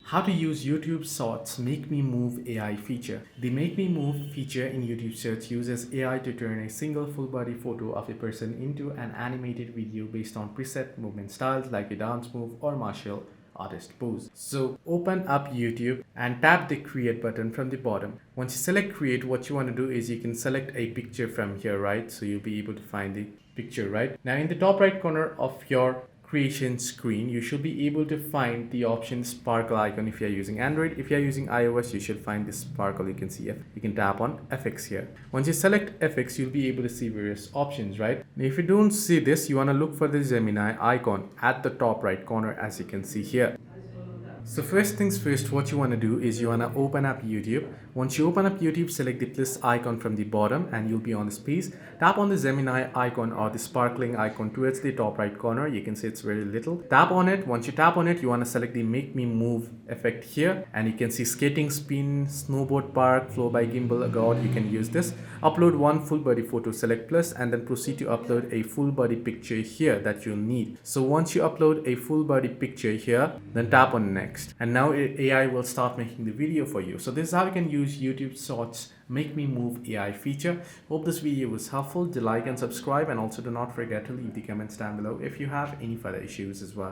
How to use YouTube Shorts Make Me Move AI feature. The Make Me Move feature in YouTube Shorts uses AI to turn a single full body photo of a person into an animated video based on preset movement styles like a dance move or martial artist pose. So open up YouTube and tap the create button from the bottom. Once you select create, what you want to do is you can select a picture from here, right? So you'll be able to find the picture, right? Now in the top right corner of your creation screen, you should be able to find the option sparkle icon if you're using Android. If you're using iOS, you should find this sparkle. You can see it. You can tap on FX here. Once you select FX, you'll be able to see various options, right? Now, if you don't see this, you want to look for the Gemini icon at the top right corner, as you can see here. So first things first, what you want to do is you want to open up YouTube. Once you open up YouTube, select the plus icon from the bottom and you'll be on this piece. Tap on the Gemini icon or the sparkling icon towards the top right corner. You can see it's very little. Tap on it. Once you tap on it, you want to select the Make Me Move effect here. And you can see skating, spin, snowboard park, flow by gimbal, god. You can use this. Upload one full body photo, select plus, and then proceed to upload a full body picture here that you'll need. So once you upload a full body picture here, then tap on next. And now AI will start making the video for you. So this is how you can use YouTube Shorts Make Me Move AI feature. Hope this video was helpful. Do like and subscribe, and also do not forget to leave the comments down below if you have any further issues as well.